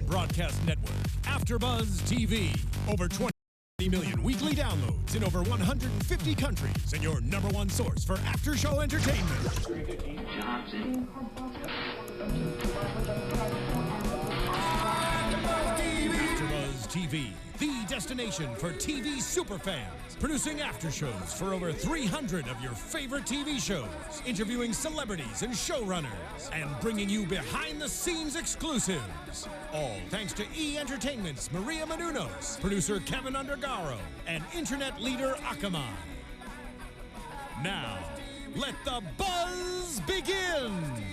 broadcast network, AFTERBUZZ TV. Over 20 million weekly downloads in over 150 countries, and your #1 source for after-show entertainment. AFTERBUZZ TV, the destination for TV superfans. Producing aftershows for over 300 of your favorite TV shows, interviewing celebrities and showrunners, and bringing you behind-the-scenes exclusives. All thanks to E! Entertainment's Maria Menounos, producer Kevin Undergaro, and internet leader Akamai. Now, let the buzz begin!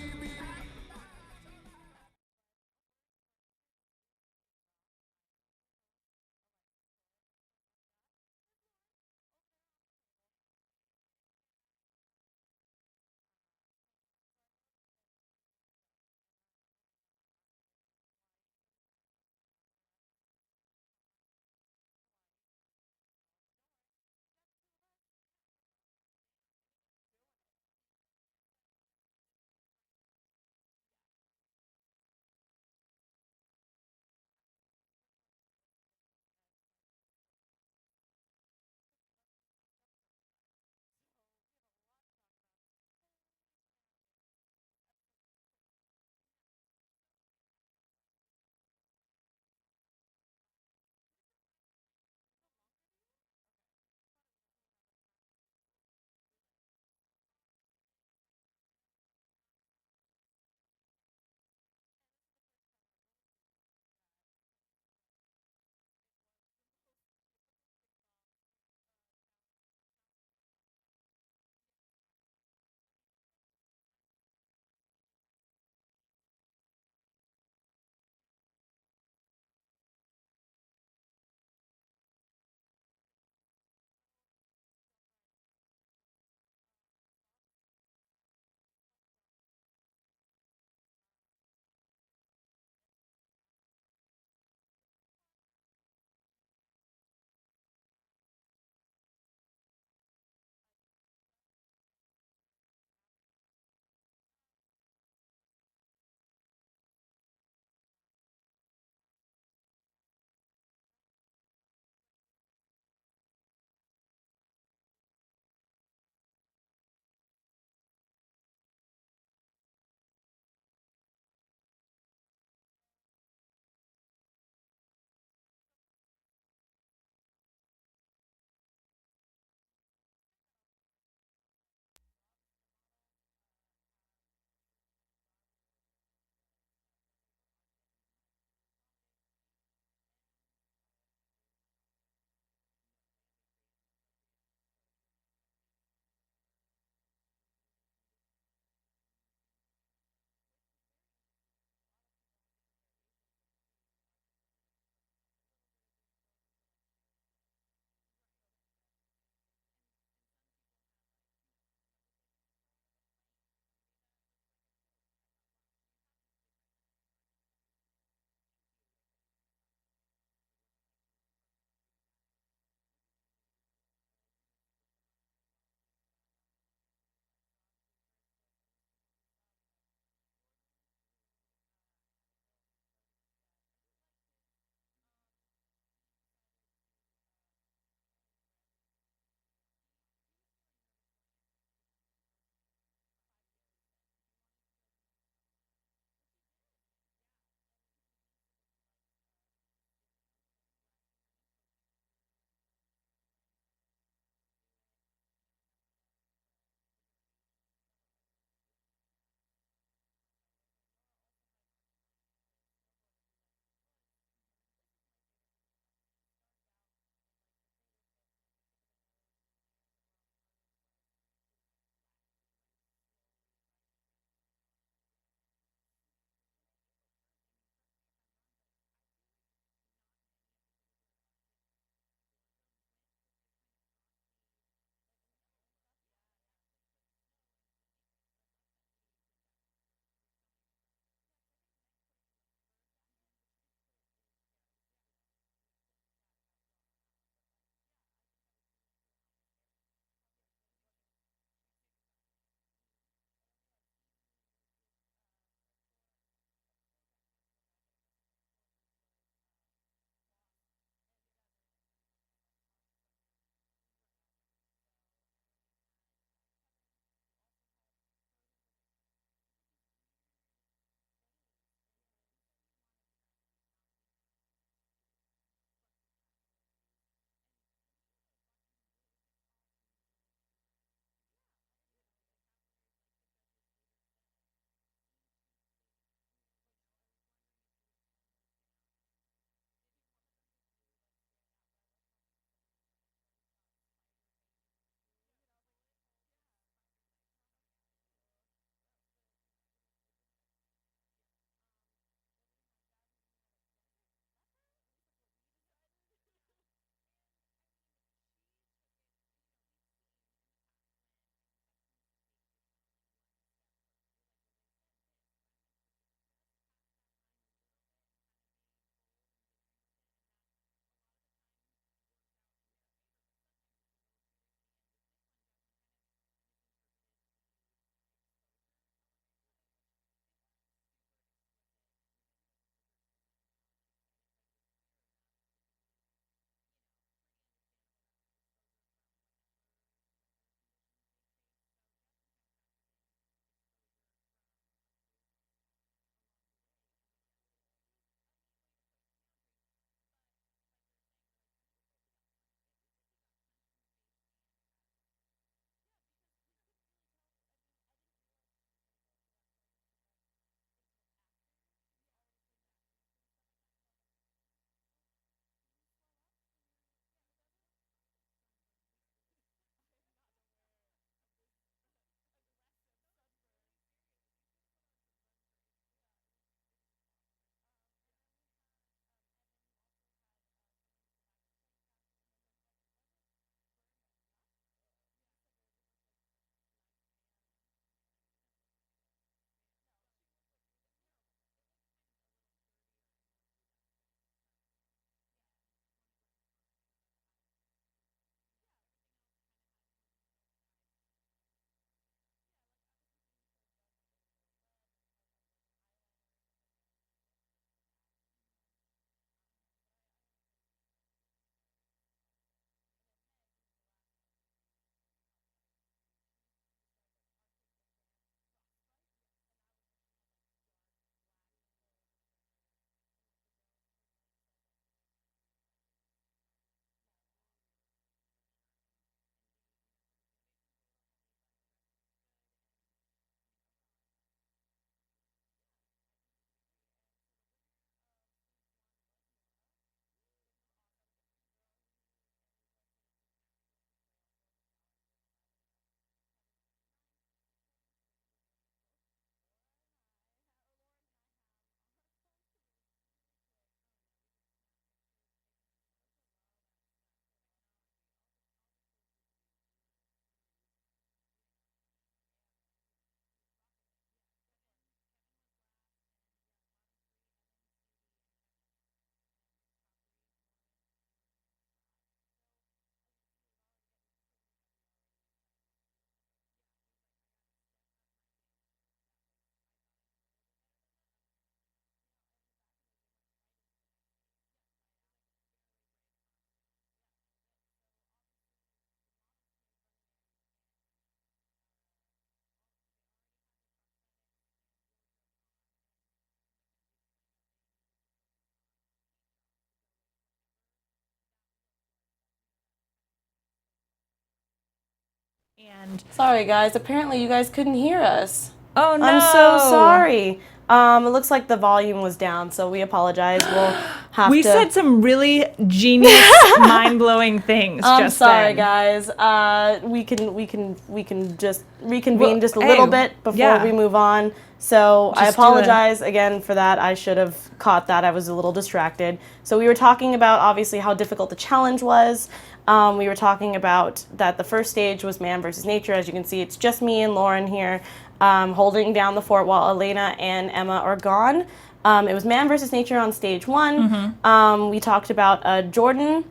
And sorry guys, apparently you guys couldn't hear us. Oh no. I'm so sorry. It looks like the volume was down, so we apologize. We'll have we to... said some really genius, mind-blowing things. I'm sorry, then. guys. We can just reconvene just a little bit before we move on. So I apologize again for that. I should have caught that. I was a little distracted. So we were talking about obviously how difficult the challenge was. We were talking about that the first stage was man versus nature. As you can see, it's just me and Lauren here. Holding down the fort while Elena and Emma are gone. It was man versus nature on stage 1. We talked about Jordan,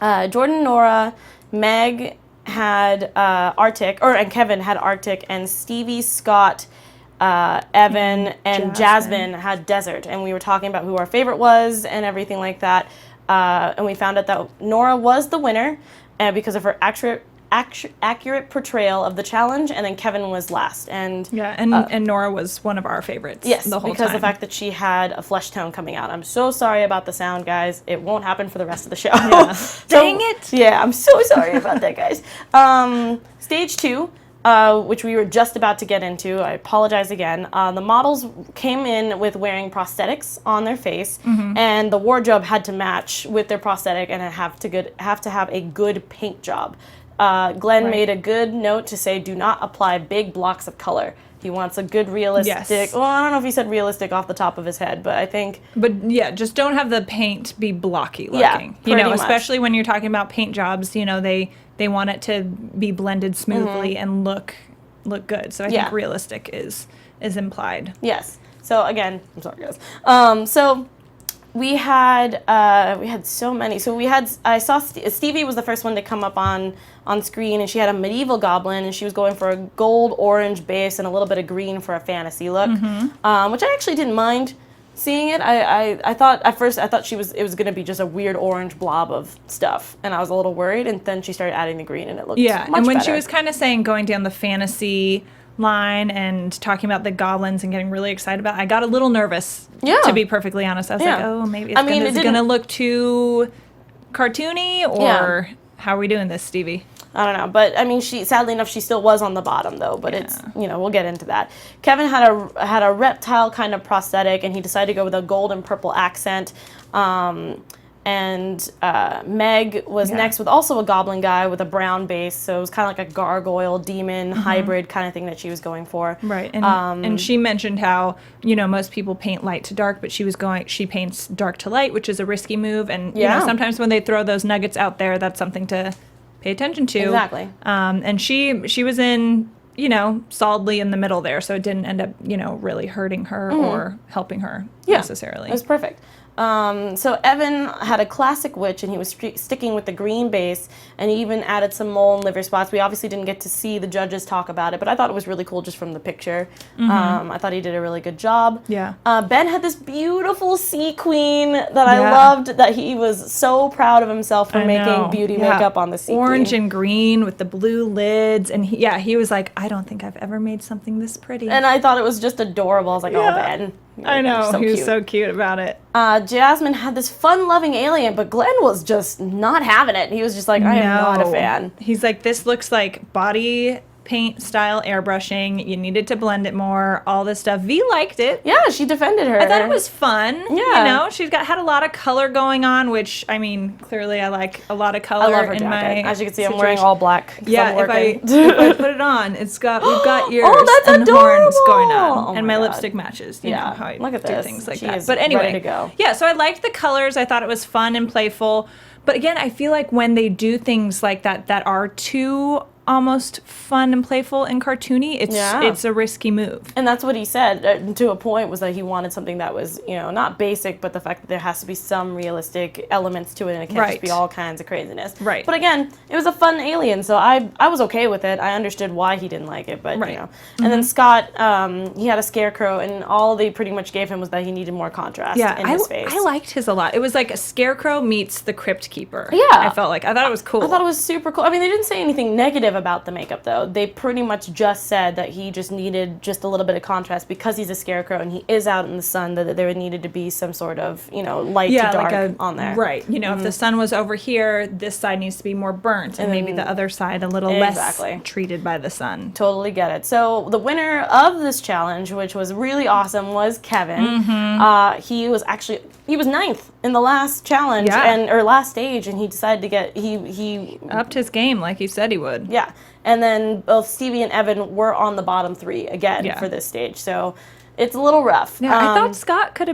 Nora, Meg had Arctic, and Kevin had Arctic, and Stevie, Scott, Evan, and Jasmine had desert. And we were talking about who our favorite was and everything like that. And we found out that Nora was the winner because of her accurate portrayal of the challenge, and then Kevin was last. And and Nora was one of our favorites. Yes, the whole because time. the fact that she had a flesh tone coming out. I'm so sorry about the sound, guys. It won't happen for the rest of the show. Yeah. Dang it! Yeah, I'm so sorry about that, guys. Stage 2. Which we were just about to get into. I apologize again. The models came in with wearing prosthetics on their face, and the wardrobe had to match with their prosthetic, and it have to have a good paint job. Glenn made a good note to say, do not apply big blocks of color. He wants a good realistic, well, I don't know if he said realistic off the top of his head, but I think... But yeah, just don't have the paint be blocky looking. Yeah, especially when you're talking about paint jobs, they want it to be blended smoothly and look good. So I think realistic is implied. Yes. So again, I'm sorry guys. So we had so many. So I saw Stevie was the first one to come up on screen, and she had a medieval goblin, and she was going for a gold orange base and a little bit of green for a fantasy look, which I actually didn't mind seeing it. I thought at first it was going to be just a weird orange blob of stuff, and I was a little worried, and then she started adding the green, and it looked much and when better. she was kind of saying going down the fantasy line and talking about the goblins and getting really excited about it, I got a little nervous, to be perfectly honest. I was like, oh, maybe it's going to look too cartoony, or how are we doing this, Stevie? I don't know, but I mean, sadly enough, she still was on the bottom though. But it's, we'll get into that. Kevin had a reptile kind of prosthetic, and he decided to go with a gold and purple accent. And Meg was next with also a goblin guy with a brown base, so it was kind of like a gargoyle demon hybrid kind of thing that she was going for. Right, and she mentioned how most people paint light to dark, but she paints dark to light, which is a risky move. And sometimes when they throw those nuggets out there, that's something to pay attention to. Exactly. And she was in solidly in the middle there, so it didn't end up really hurting her or helping her necessarily. It was perfect. So Evan had a classic witch, and he was sticking with the green base, and he even added some mole and liver spots. We obviously didn't get to see the judges talk about it, but I thought it was really cool just from the picture. I thought he did a really good job. Yeah. Ben had this beautiful sea queen that I loved, that he was so proud of himself for making beauty makeup on the sea Orange queen. and green with the blue lids, and he was like, I don't think I've ever made something this pretty. And I thought it was just adorable. I was like, oh, Ben. I know, so he was cute. so cute about it. Jasmine had this fun-loving alien, but Glenn was just not having it. He was just like, I am not a fan. He's like, this looks like body paint style airbrushing. You needed to blend it more, all this stuff. V liked it. Yeah, she defended her. I thought it was fun. Yeah. She's had a lot of color going on, which, I mean, clearly I like a lot of color. I love her in jacket. my As you can see, I'm wearing all black. Yeah, if I put it on, we've got ears and adorable. horns going on. Oh and my God. lipstick matches. You know how I look at do this. things like She that. is But anyway, ready to go. Yeah, so I liked the colors. I thought it was fun and playful. But again, I feel like when they do things like that are too almost fun and playful and cartoony, it's a risky move. And that's what he said to a point, was that he wanted something that was, not basic, but the fact that there has to be some realistic elements to it, and it can't just be all kinds of craziness. Right. But again, it was a fun alien, so I was okay with it. I understood why he didn't like it, but And then Scott, he had a scarecrow, and all they pretty much gave him was that he needed more contrast in his face. I liked his a lot. It was like a scarecrow meets the crypt keeper. Yeah. I thought it was cool. I thought it was super cool. I mean, they didn't say anything negative negative about the makeup, though. They pretty much just said that he just needed just a little bit of contrast because he's a scarecrow and he is out in the sun, that there needed to be some sort of, light to dark on there. Right. If the sun was over here, this side needs to be more burnt, and maybe the other side a little less treated by the sun. Totally get it. So the winner of this challenge, which was really awesome, was Kevin. He was 9th in the last challenge or last stage, and he decided to get he upped his game like he said he would. Yeah, and then both Stevie and Evan were on the bottom 3 again for this stage. So it's a little rough. Yeah, I thought Scott would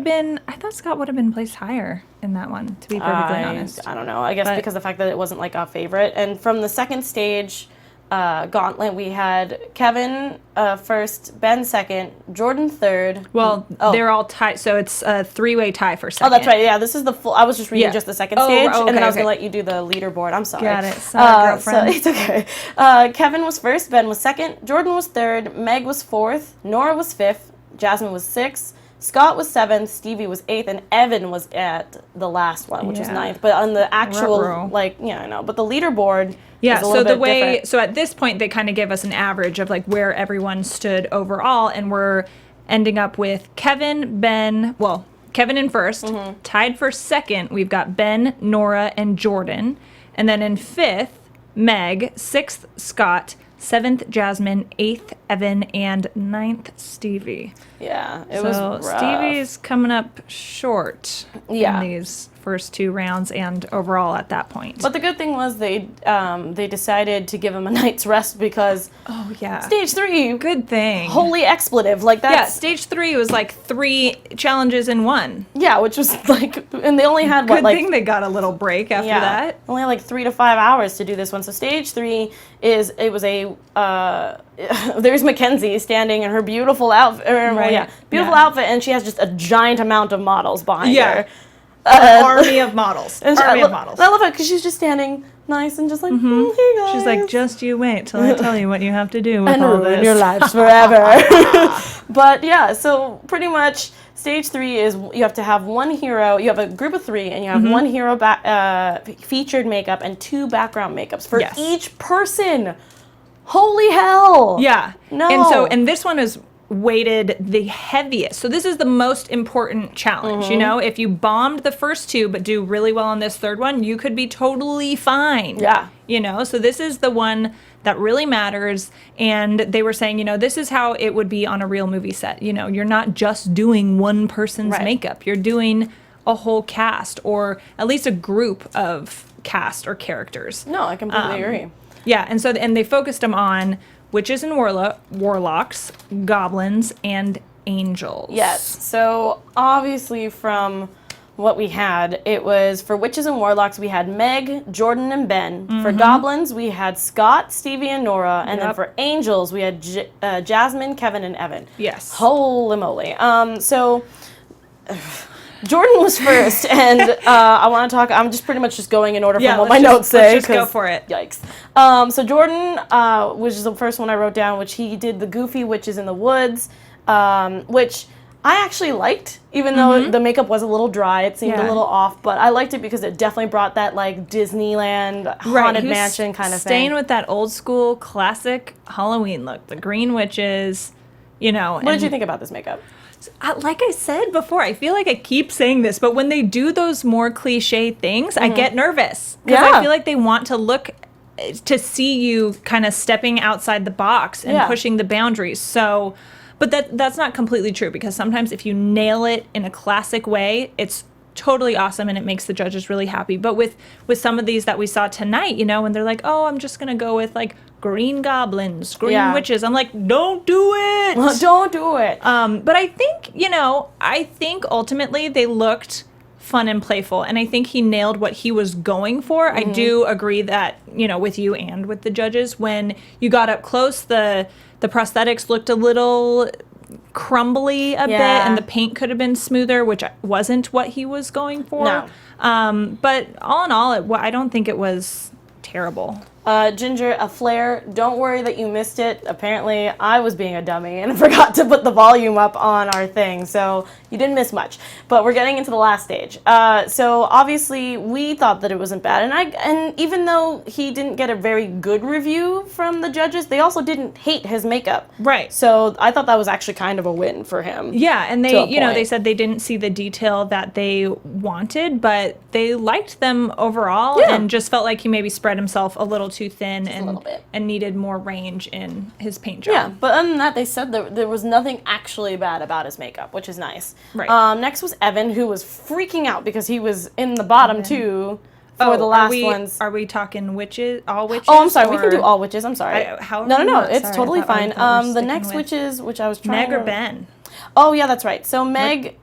have been placed higher in that one, to be perfectly honest. I don't know. I guess because of the fact that it wasn't like a favorite. And from the second stage, Gauntlet, we had Kevin first, Ben second, Jordan third. Well, they're all tied, so it's a 3-way tie for second. Oh, that's right. Yeah, this is the full. I was just reading just the second stage, and then I was gonna let you do the leaderboard. I'm sorry. Got it. Sorry, girlfriend. So it's okay. Kevin was first, Ben was second, Jordan was third, Meg was fourth, Nora was fifth, Jasmine was sixth, Scott was 7th, Stevie was 8th, and Evan was at the last one, which was 9th. But on the actual, I know. But the leaderboard is a little bit different. So at this point, they kind of give us an average of where everyone stood overall, and we're ending up with Kevin in first, tied for second. We've got Ben, Nora, and Jordan, and then in 5th, Meg, 6th, Scott, 7th, Jasmine, 8th, Evan, and 9th, Stevie. Yeah, it was rough. Stevie's coming up short in these first 2 rounds and overall at that point. But the good thing was they decided to give him a night's rest because stage 3, good thing, holy expletive, that. Yeah, stage 3 was 3 challenges in one. Yeah, which was and they only had good thing they got a little break after that. Only 3 to 5 hours to do this one. So stage 3 was a there's Mackenzie standing in her beautiful outfit, outfit, and she has just a giant amount of models behind her. Army of models. Army of models. And I love it because she's just standing nice and just hey guys. She's like, just you wait till I tell you what you have to do with all this. And ruin your lives forever. But yeah, so pretty much stage 3 is you have to have one hero. You have a group of 3, and you have one hero featured makeup and 2 background makeups for each person. Holy hell! Yeah. No. And this one is weighted the heaviest. So this is the most important challenge. If you bombed the first 2 but do really well on this 3rd one, you could be totally fine. Yeah. So this is the one that really matters. And they were saying, this is how it would be on a real movie set. You're not just doing one person's makeup. You're doing a whole cast, or at least a group of cast or characters. No, I completely agree. Yeah, and they focused them on witches and warlocks, goblins, and angels. Yes. So obviously from what we had, it was for witches and warlocks, we had Meg, Jordan, and Ben. For goblins, we had Scott, Stevie, and Nora. And then for angels, we had Jasmine, Kevin, and Evan. Yes. Holy moly. So Jordan was first, and I want to talk. I'm just pretty much just going in order from what my notes say. Let's just go for it. Yikes. So Jordan, which is the first one I wrote down, which he did the goofy witches in the woods, which I actually liked, even though the makeup was a little dry. It seemed a little off, but I liked it because it definitely brought that Disneyland haunted mansion kind of thing. Staying with that old school classic Halloween look, the green witches, What did you think about this makeup? Like I said before, I feel like I keep saying this, but when they do those more cliche things, I get nervous. Because I feel like they want to see you kind of stepping outside the box and pushing the boundaries. So, but that's not completely true, because sometimes if you nail it in a classic way, it's totally awesome and it makes the judges really happy. But with some of these that we saw tonight, when they're like, oh, I'm just going to go with green goblins, green witches. I'm like, don't do it. Don't do it. But I think, ultimately they looked fun and playful, and I think he nailed what he was going for. I do agree that, with you and with the judges, when you got up close, the prosthetics looked a little crumbly a bit, and the paint could have been smoother, which wasn't what he was going for. No. But all in all, I don't think it was terrible. Ginger, a flare. Don't worry that you missed it. Apparently, I was being a dummy and forgot to put the volume up on our thing, so you didn't miss much. But we're getting into the last stage. So obviously, we thought that it wasn't bad, and even though he didn't get a very good review from the judges, they also didn't hate his makeup. Right. So I thought that was actually kind of a win for him. Yeah, and they, they said they didn't see the detail that they wanted, but they liked them overall, and just felt like he maybe spread himself a little too thin and needed more range in his paint job. Yeah, but other than that, they said there was nothing actually bad about his makeup, which is nice. Right. Next was Evan, who was freaking out because he was in the bottom two for the last ones. Are we talking witches? All witches? Oh, I'm sorry. We can do all witches. I'm sorry. No. It's sorry, totally fine. The next witches, which I was trying Meg or Ben? Oh, yeah, that's right. So Meg,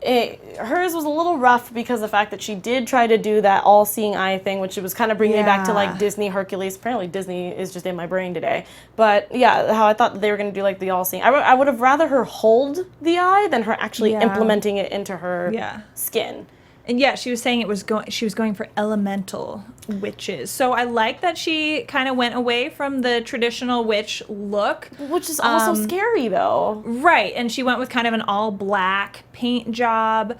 hers was a little rough because of the fact that she did try to do that all-seeing eye thing, which was kind of bringing me back to, like, Disney Hercules. Apparently Disney is just in my brain today. But, yeah, how I thought that they were going to do, like, the all-seeing. I would have rather her hold the eye than her actually implementing it into her skin. And yeah, she was saying she was going for elemental witches. So I like that she kind of went away from the traditional witch look. Which is also scary, though. Right, and she went with kind of an all-black paint job.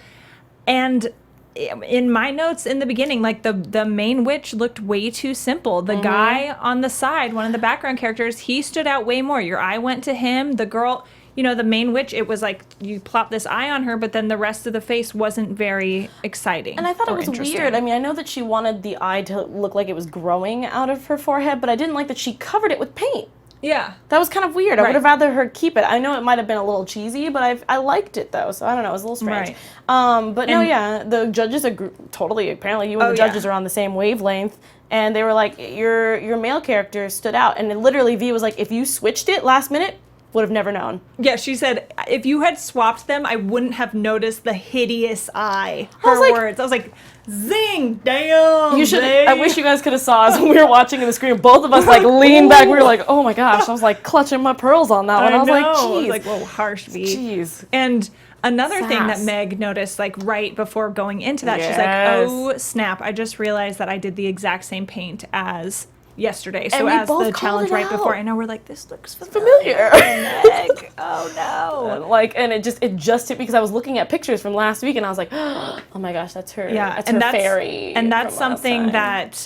And in my notes in the beginning, like, the main witch looked way too simple. The guy on the side, one of the background characters, he stood out way more. Your eye went to him. The girl... the main witch, it was like you plop this eye on her, but then the rest of the face wasn't very exciting. And I thought it was weird. I mean, I know that she wanted the eye to look like it was growing out of her forehead, but I didn't like that she covered it with paint. Yeah. That was kind of weird. I would have rather her keep it. I know it might have been a little cheesy, but I liked it, though, so I don't know. It was a little strange. Right. But the judges totally, apparently you and the judges are on the same wavelength, and they were like, your male character stood out, and then literally V was like, if you switched it last minute, would have never known. Yeah, she said, if you had swapped them, I wouldn't have noticed the hideous eye. Her words. I was like, zing, damn. You should. I wish you guys could have saw us when we were watching in the screen. Both of us like leaned back. We were like, oh my gosh. I was like clutching my pearls on that one. I was like, geez. I was like, whoa, harsh V. Jeez. And another thing that Meg noticed, like right before going into that, she's like, oh snap, I just realized that I did the exact same paint as yesterday. So as the challenge right before, I know we're like, this looks familiar. Meg. Oh no. And it just hit because I was looking at pictures from last week and I was like, oh my gosh, that's her. Yeah, that's her fairy. And that's something that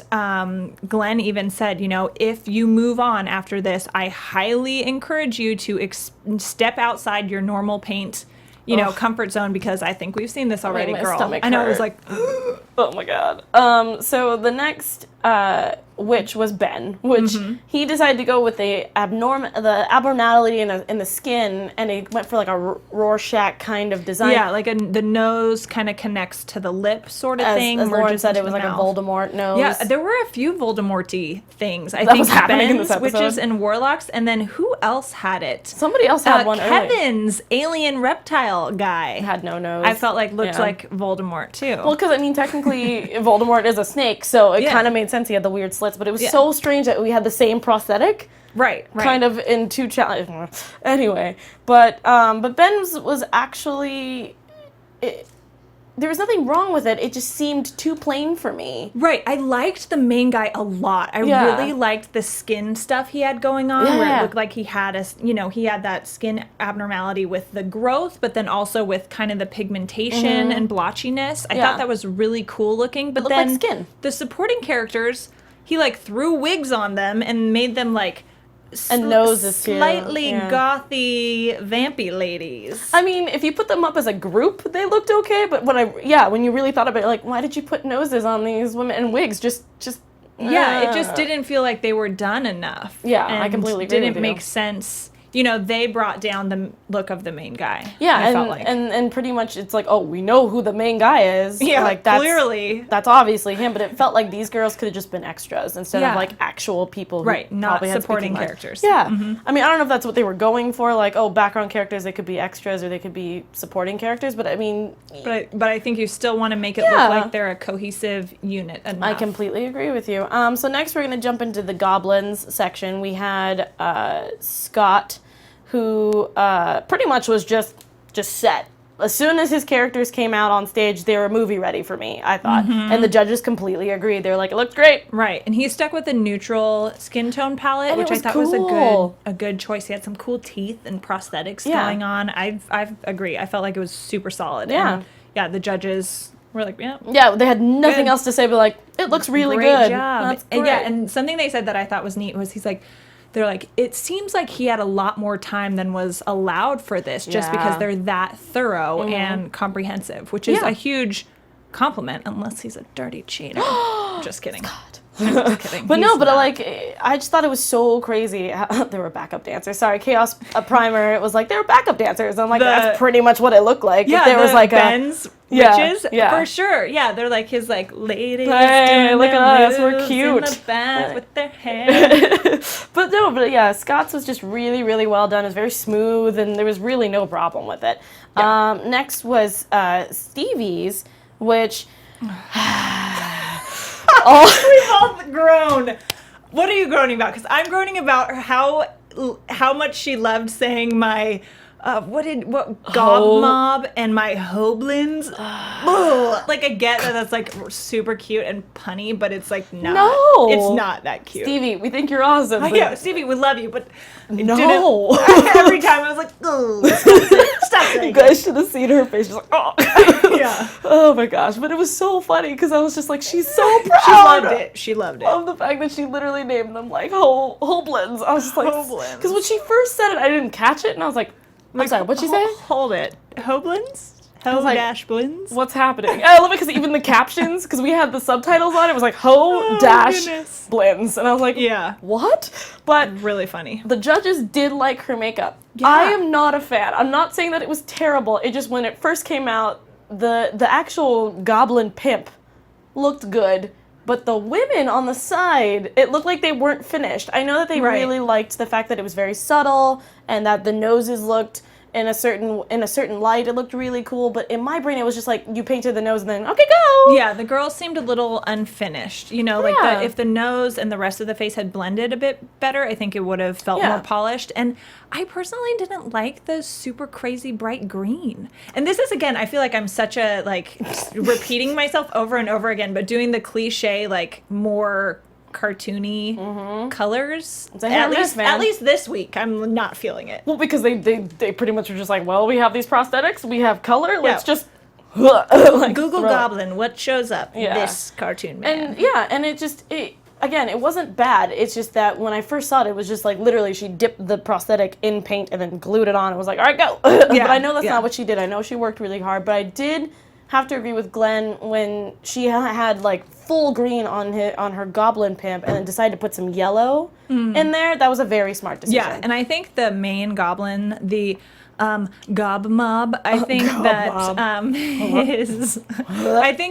Glenn even said, if you move on after this, I highly encourage you to step outside your normal paint comfort zone, because I think we've seen this already, girl. I know, it was like, oh my god. So the next witch was Ben, which he decided to go with the abnormality in the skin, and he went for like a Rorschach kind of design. Yeah, like the nose kind of connects to the lip sort of thing. As Lauren said, it was like a Voldemort nose. Yeah, there were a few Voldemort-y things. I think Ben's witches and warlocks, and then who else had it? Somebody else had one. Kevin's alien reptile guy had no nose. I felt like looked like Voldemort too. Well, because I mean, technically Voldemort is a snake, so it kind of made sense. He had the weird slits, but it was so strange that we had the same prosthetic. Right. Kind of in two challenges. Anyway, but Ben's was actually... there was nothing wrong with it. It just seemed too plain for me. Right. I liked the main guy a lot. I really liked the skin stuff he had going on, where it looked like he had he had that skin abnormality with the growth, but then also with kind of the pigmentation and blotchiness. I thought that was really cool looking. But then like skin. The supporting characters, he like threw wigs on them and made them like and noses slightly gothy, vampy ladies. I mean, if you put them up as a group, they looked okay. But when you really thought about it, like, why did you put noses on these women and wigs? Just it just didn't feel like they were done enough. Yeah, I completely agree with you. Didn't make sense. They brought down the look of the main guy. Yeah, and pretty much it's like, oh, we know who the main guy is. Yeah, like clearly. That's obviously him, but it felt like these girls could have just been extras instead of like actual people who not probably supporting characters. Yeah. I mean, I don't know if that's what they were going for, like, oh, background characters, they could be extras or they could be supporting characters, but I mean... But I think you still want to make it look like they're a cohesive unit enough. I completely agree with you. So next we're going to jump into the goblins section. We had Scott, who pretty much was just set. as soon as his characters came out on stage, they were movie ready for me, I thought. And the judges completely agreed. They were like, it looked great. Right. And he stuck with a neutral skin tone palette, which I thought was a good choice. He had some cool teeth and prosthetics going on. I agree. I felt like it was super solid. Yeah. And the judges were like, yeah. Yeah, they had nothing else to say but like, it looks really good. Great job. That's great. And and something they said that I thought was neat was they're like, it seems like he had a lot more time than was allowed for this just because they're that thorough and comprehensive, which is a huge compliment, unless he's a dirty cheater. Just kidding. Just kidding. But no, but like, I just thought it was so crazy. There were backup dancers. Sorry, Chaos Primer. It was like, they were backup dancers. I'm like, that's pretty much what it looked like. Yeah, if there was like Ben's witches, for sure. Yeah, they're like his like ladies. Hey, look at us, we're cute. In the band with their hair. But yeah, Scott's was just really, really well done. It was very smooth, and there was really no problem with it. Yeah. Next was Stevie's, which. We've all groaned. What are you groaning about? Because I'm groaning about how much she loved saying my gob mob and my hoblins. Like, I get that that's like super cute and punny, but it's like it's not that cute. Stevie, we think you're awesome. Yeah, Stevie, we love you, but no. Every time I was like, oh, stop it. You guys should have seen her face. She's like, oh. Yeah. Oh my gosh, but it was so funny because I was just like, she's so proud. She loved it. Of the fact that she literally named them like Hoblins. I was just like, because when she first said it, I didn't catch it, and I was like, I'm sorry, what'd she say? Hold it. Hoblins? Ho-blins? What's happening? I love it because even the captions, because we had the subtitles on, it was like ho-blins. And I was like, what? But really funny. The judges did like her makeup. Yeah. I am not a fan. I'm not saying that it was terrible. It just, when it first came out, the actual goblin pimp looked good. But the women on the side, it looked like they weren't finished. I know that they really liked the fact that it was very subtle and that the noses looked in a certain light. It looked really cool, but in my brain it was just like you painted the nose and then okay, go. Yeah, the girl seemed a little unfinished. You know, like if the nose and the rest of the face had blended a bit better, I think it would have felt more polished. And I personally didn't like the super crazy bright green. And this is, again, I feel like I'm such a repeating myself over and over again, but doing the cliche more cartoony colors. At least this week, I'm not feeling it. Well, because they pretty much were just like, well, we have these prosthetics, we have color, let's just Google Goblin, what shows up? This cartoon man. And it wasn't bad. It's just that when I first saw it, it was just like literally she dipped the prosthetic in paint and then glued it on and was like, all right, go. But I know that's not what she did. I know she worked really hard, but I did have to agree with Glenn when she had like full green on her goblin pimp and then decided to put some yellow in there. That was a very smart decision. Yeah, and I think the main goblin, the gob mob, I think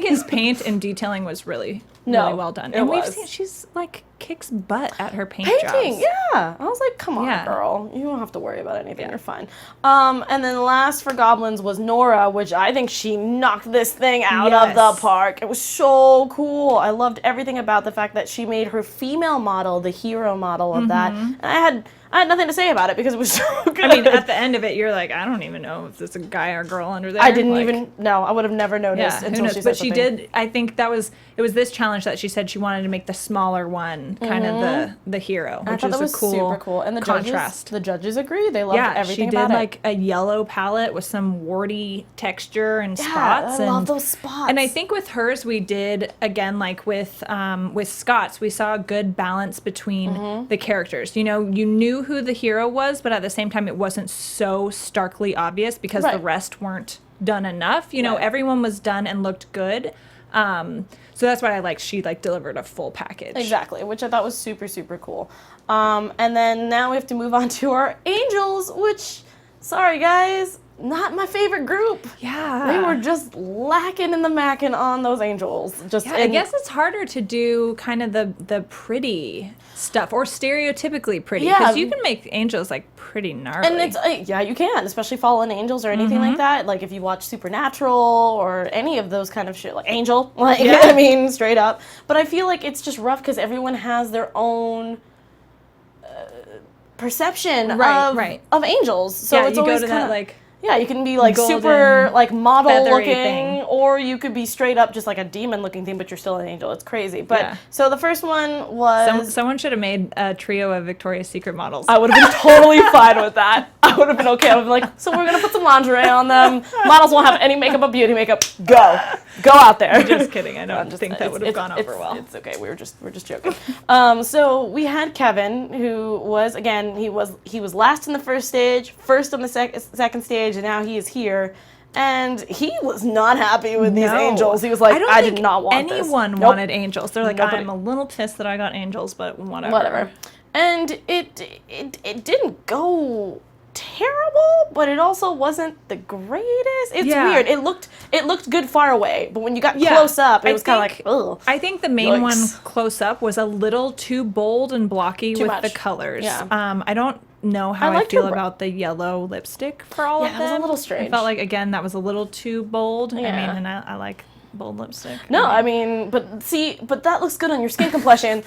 his paint and detailing was really well done. And we've seen she's like kicks butt at her painting jobs. Yeah. I was like, come on, girl. You don't have to worry about anything. You're fine. And then last for goblins was Nora, which I think she knocked this thing out of the park. It was so cool. I loved everything about the fact that she made her female model the hero model of that. And I had nothing to say about it because it was so good. I mean, at the end of it, you're like, I don't even know if it's a guy or girl under there. I didn't even know. I would have never noticed until she said But something. she did. I think it was this challenge that she said she wanted to make the smaller one kind of the hero, which was a cool super cool. And the contrast. The judges agree. They loved everything about it. She did like a yellow palette with some warty texture and spots. I love those spots. And I think with hers, we did again like with Scott's, we saw a good balance between the characters. You know, you knew who the hero was, but at the same time, it wasn't so starkly obvious because the rest weren't done enough. You know, everyone was done and looked good. So that's why I like she delivered a full package. Exactly, which I thought was super, super cool. And then now we have to move on to our angels, which, sorry guys, not my favorite group. Yeah. They were just lacking in the mackin' on those angels. I guess it's harder to do kind of the pretty stuff or stereotypically pretty because you can make angels pretty gnarly. And it's you can, especially fallen angels or anything like that. Like if you watch Supernatural or any of those kind of shit, like Angel, I mean, straight up. But I feel like it's just rough because everyone has their own perception of angels. So it's you always go to that Yeah, you can be like golden, super like model looking, thing. or you could be straight up just like a demon looking thing, but you're still an angel. It's crazy. But so the first one was someone should have made a trio of Victoria's Secret models. I would have been totally fine with that. I would have been okay. I would have been like, so we're gonna put some lingerie on them. Models won't have any makeup but beauty makeup. Go out there. Just kidding. I don't think that would have gone over well. It's okay. We're just joking. So we had Kevin, who was again he was last in the first stage, first on the second stage, and now he is here. And he was not happy with these angels. He was like, I did not want this. Anyone wanted angels. They're like, I'm a little pissed that I got angels, but whatever. And it didn't go terrible, but it also wasn't the greatest. It's weird. It looked good far away, but when you got close up, it was kind of like, ugh. I think the main one close up was a little too bold and blocky with the colors. Yeah. I don't know how I feel about the yellow lipstick for all of them. Yeah, it was a little strange. I felt like, again, that was a little too bold. Yeah. I mean, and I like bold lipstick. No, I mean, but that looks good on your skin complexion.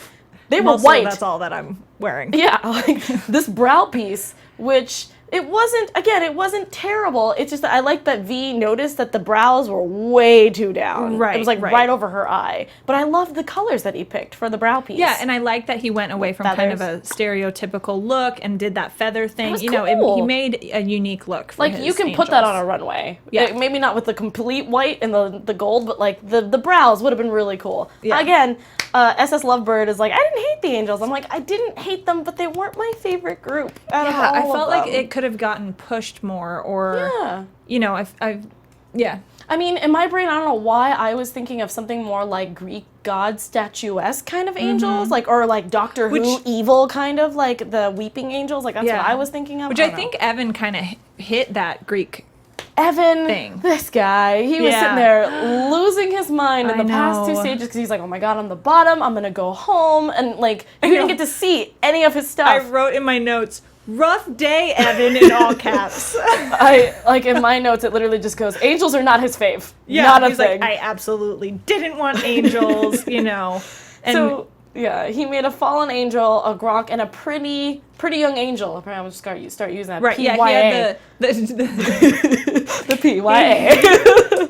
They were white. That's all that I'm wearing. Yeah, like this brow piece, which it wasn't terrible. It's just that I like that V noticed that the brows were way too down. Right. It was like right over her eye. But I loved the colors that he picked for the brow piece. Yeah, and I like that he went away from kind of a stereotypical look and did that feather thing. That was cool. He made a unique look for like his you can angels. put that on a runway. Yeah. Maybe not with the complete white and the gold, but like the brows would have been really cool. Yeah. Again, SS Lovebird is like, I didn't hate the angels. I'm like, I didn't hate them, but they weren't my favorite group out of all I felt of like them. it could have gotten pushed more, or I mean, in my brain, I don't know why I was thinking of something more like Greek god statuesque kind of angels, like or like Doctor Who evil kind of like the weeping angels. Like that's what I was thinking of. Which I think Evan kind of hit that Greek. Evan, thing. This guy, he was sitting there losing his mind in the past two stages because he's like, oh my god, I'm the bottom, I'm gonna go home, and like you didn't get to see any of his stuff. I wrote in my notes, rough day, Evan, in all caps. I like in my notes it literally just goes, angels are not his fave. Yeah, not a he's thing. Like, I absolutely didn't want angels, And so yeah, he made a fallen angel, a Gronk, and a pretty young angel. Apparently, I'm just start using that. Right. P-Y-A. Yeah. He had the PYA.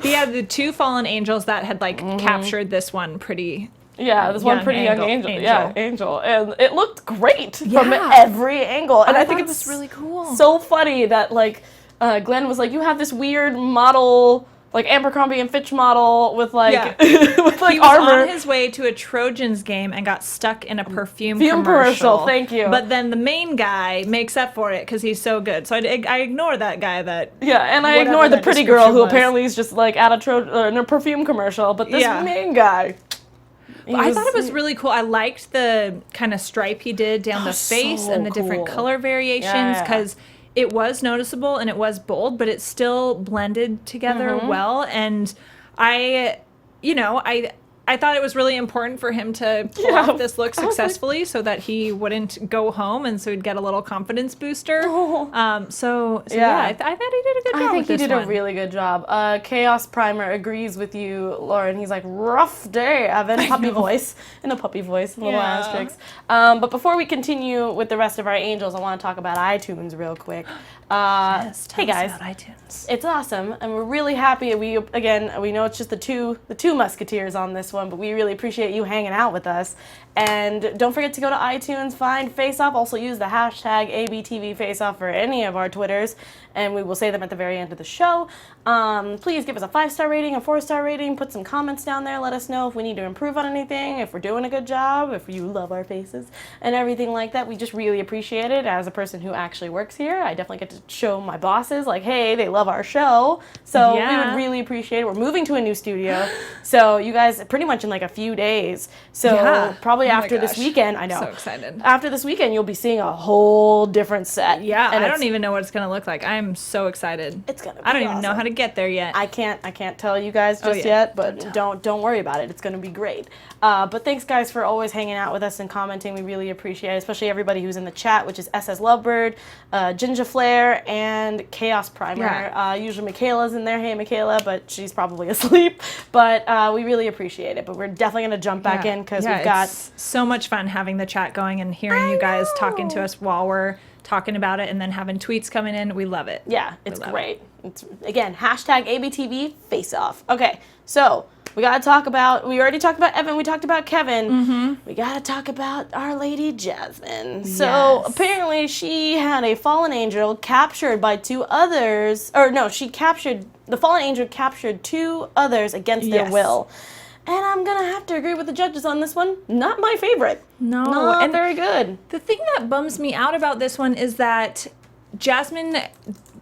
He had the two fallen angels that had captured this one pretty. Yeah, this one pretty young angel. Yeah, angel, and it looked great from every angle. And I think it's really cool. So funny that Glenn was like, you have this weird model. Like Abercrombie and Fitch model with with he was armor. on his way to a Trojans game and got stuck in a perfume commercial. Thank you. But then the main guy makes up for it because he's so good. So I ignore that guy. And I ignore the pretty girl who apparently is just like at in a perfume commercial. But this main guy. I thought it was really cool. I liked the kind of stripe he did down the face and the different color variations because. It was noticeable and it was bold, but it still blended together well. And I thought it was really important for him to pull off this look successfully so that he wouldn't go home and so he'd get a little confidence booster. I thought he did a good job. I think he did a really good job. Chaos Primer agrees with you, Lauren. He's like, rough day, Evan. Puppy voice. In a puppy voice, little asterisks. But before we continue with the rest of our angels, I want to talk about iTunes real quick. Hey guys, about iTunes. It's awesome, and we're really happy. We know it's just the two musketeers on this one, but we really appreciate you hanging out with us. And don't forget to go to iTunes, find Face Off. Also use the hashtag ABTVFaceOff for any of our Twitters, and we will say them at the very end of the show. Please give us a 5-star rating, a 4-star rating. Put some comments down there. Let us know if we need to improve on anything, if we're doing a good job, if you love our faces, and everything like that. We just really appreciate it. As a person who actually works here, I definitely get to show my bosses, like, hey, they love our show. So we would really appreciate it. We're moving to a new studio, so you guys pretty much in like a few days. So probably after this weekend, I know. So excited. After this weekend, you'll be seeing a whole different set. Yeah, and I don't even know what it's going to look like. I'm so excited. It's going to be I don't even know how to get there yet. I can't tell you guys just yet, but don't worry about it. It's going to be great. But thanks, guys, for always hanging out with us and commenting. We really appreciate it, especially everybody who's in the chat, which is SS Lovebird, Ginger Flare, and Chaos Primer. Yeah. Usually Michaela's in there. Hey, Michaela, but she's probably asleep. But we really appreciate it. But we're definitely going to jump back in because we've got... so much fun having the chat going and hearing you guys talking to us while we're talking about it and then having tweets coming in. We love it. Yeah, it's great. It's, again, hashtag ABTV face off. Okay, so we got to talk about, we already talked about Evan, we talked about Kevin. We got to talk about Our Lady Jasmine. So apparently she had a fallen angel captured by 2 others, or no, the fallen angel captured 2 others against their will. And I'm going to have to agree with the judges on this one. Not my favorite. No. Not very good. The thing that bums me out about this one is that Jasmine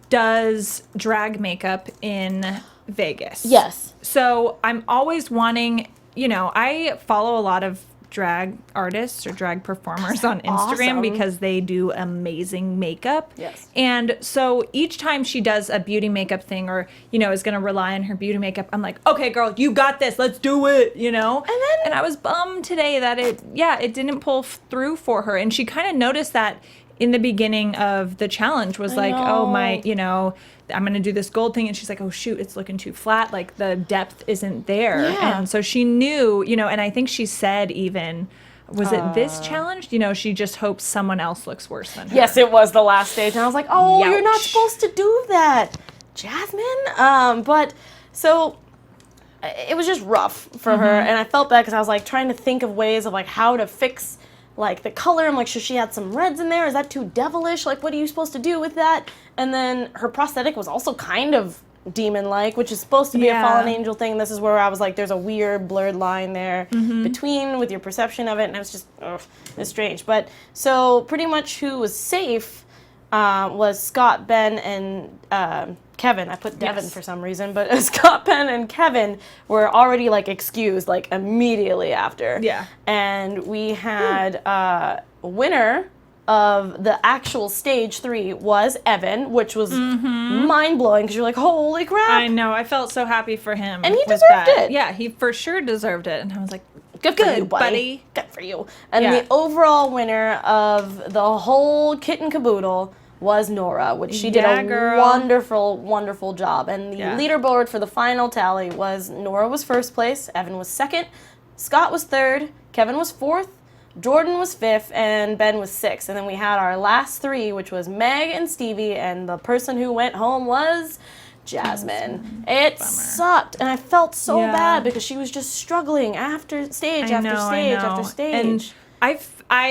does drag makeup in Vegas. Yes. So I'm always wanting, I follow a lot of drag artists or drag performers on Instagram because they do amazing makeup. Yes. And so each time she does a beauty makeup thing or, is going to rely on her beauty makeup, I'm like, okay, girl, you got this. Let's do it, And I was bummed today that it didn't pull through for her. And she kind of noticed that in the beginning of the challenge was like, oh, my, I'm going to do this gold thing. And she's like, oh, shoot, it's looking too flat. Like, the depth isn't there. Yeah. And so she knew, and I think she said even, was it this challenge? She just hopes someone else looks worse than her. Yes, it was the last stage. And I was like, oh, Youch. You're not supposed to do that, Jasmine. But so it was just rough for her. And I felt bad because I was like trying to think of ways of like how to fix like the color. I'm like, should she add some reds in there? Is that too devilish? Like, what are you supposed to do with that? And then her prosthetic was also kind of demon-like, which is supposed to be a fallen angel thing. This is where I was like, there's a weird blurred line there between with your perception of it, and it was just, it's strange. But so pretty much who was safe was Scott, Ben, and Kevin. I put Devin for some reason, but Scott, Ben, and Kevin were already like excused like immediately after. Yeah. And we had a winner of the actual stage 3 was Evan, which was mind-blowing because you're like, holy crap. I know. I felt so happy for him. And he deserved it. Yeah, he for sure deserved it. And I was like, Good for you, buddy. Good for you. And the overall winner of the whole kit and caboodle was Nora, which she did a wonderful, wonderful job. And the leaderboard for the final tally was Nora was first place, Evan was second, Scott was third, Kevin was fourth, Jordan was fifth, and Ben was sixth. And then we had our last 3, which was Meg and Stevie, and the person who went home was Jasmine. It sucked, and I felt so bad because she was just struggling after stage after stage after stage. And I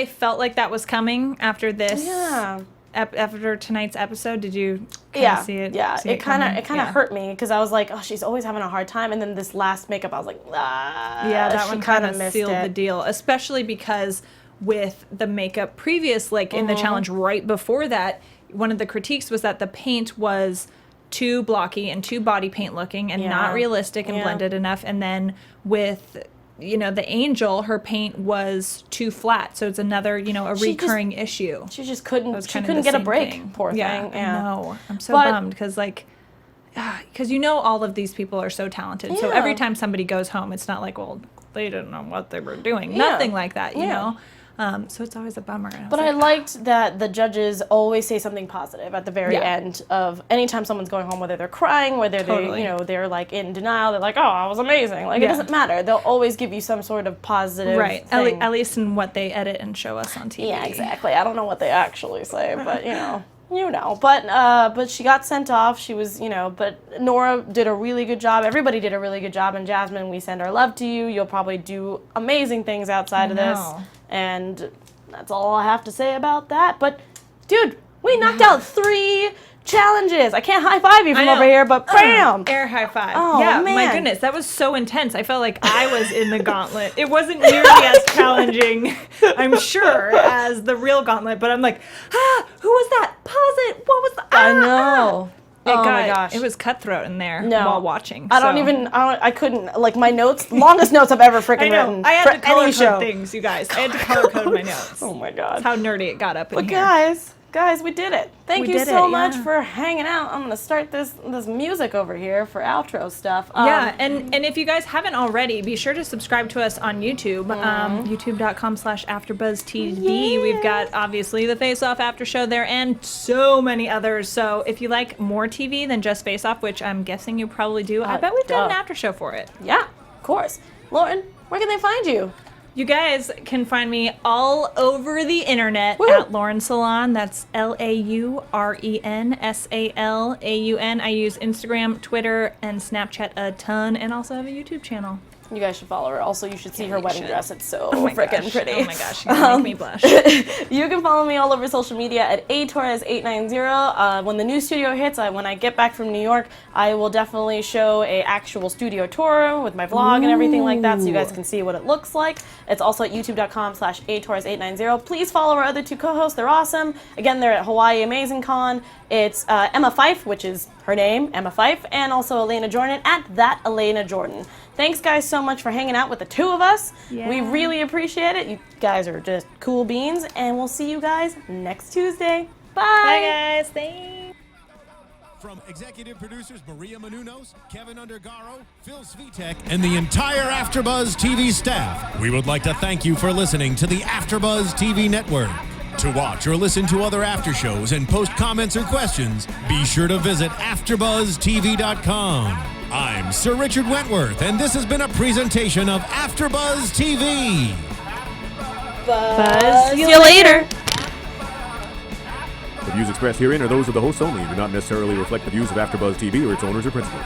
felt like that was coming after this. Yeah. After tonight's episode, did you see it? Yeah, it kind of hurt me because I was like, oh, she's always having a hard time. And then this last makeup, I was like, that one kind of sealed the deal, especially because with the makeup previous, like in the challenge right before that, one of the critiques was that the paint was too blocky and too body paint looking and not realistic and blended enough. And then with the angel, her paint was too flat, so it's another a recurring issue. She just couldn't get a break. Poor thing. Yeah, I know. I'm so bummed because all of these people are so talented. So every time somebody goes home, it's not like, well, they didn't know what they were doing. Nothing like that, you know. So it's always a bummer. But I liked that the judges always say something positive at the very end of anytime someone's going home, whether they're crying, whether they're like in denial, they're like, oh, I was amazing. Like, it doesn't matter. They'll always give you some sort of positive thing. At least in what they edit and show us on TV. Yeah, exactly. I don't know what they actually say, but But she got sent off. She was, but Nora did a really good job. Everybody did a really good job. And Jasmine, we send our love to you. You'll probably do amazing things outside of this. And that's all I have to say about that. But, dude, we knocked out 3 challenges. I can't high five you from over here, but bam! Air high five. Oh, yeah, man. My goodness, that was so intense. I felt like I was in the gauntlet. It wasn't nearly as challenging, I'm sure, as the real gauntlet, but I'm like, who was that? Pause it. What was that? I know. My gosh. It was cutthroat in there while watching. I couldn't, like, my notes, longest notes I've ever freaking written. I had to color code things, you guys. I had to color code my notes. Oh my God. That's how nerdy it got up in here. But guys, we did it. Thank you so much for hanging out. I'm going to start this music over here for outro stuff. And if you guys haven't already, be sure to subscribe to us on YouTube, youtube.com/AFTERBUZZ TV. Yeah. We've got, obviously, the Face Off After Show there and so many others. So if you like more TV than just Face Off, which I'm guessing you probably do, I bet we've done an after show for it. Yeah, of course. Lauren, where can they find you? You guys can find me all over the internet at Lauren Salaun. That's LaurenSalaun. I use Instagram, Twitter, and Snapchat a ton, and also have a YouTube channel. You guys should follow her. Also, you should see her wedding dress. It's so freaking pretty. Oh my gosh, you're gonna make me blush. You can follow me all over social media at atorres890. When the new studio hits, when I get back from New York, I will definitely show a actual studio tour with my vlog and everything like that, so you guys can see what it looks like. It's also at youtube.com/atorres890. Please follow our other two co-hosts. They're awesome. Again, they're at Hawaii Amazing Con. It's Emma Fife, which is her name, Emma Fife, and also Elena Jordan at That Elena Jordan. Thanks, guys, so much for hanging out with the two of us. Yeah. We really appreciate it. You guys are just cool beans, and we'll see you guys next Tuesday. Bye. Bye, guys. Thanks. From executive producers Maria Menounos, Kevin Undergaro, Phil Svitek, and the entire AfterBuzz TV staff, we would like to thank you for listening to the AfterBuzz TV network. To watch or listen to other after shows and post comments or questions, be sure to visit AfterBuzzTV.com. I'm Sir Richard Wentworth, and this has been a presentation of AfterBuzz TV. Buzz you later. The views expressed herein are those of the hosts only and do not necessarily reflect the views of AfterBuzz TV or its owners or principals.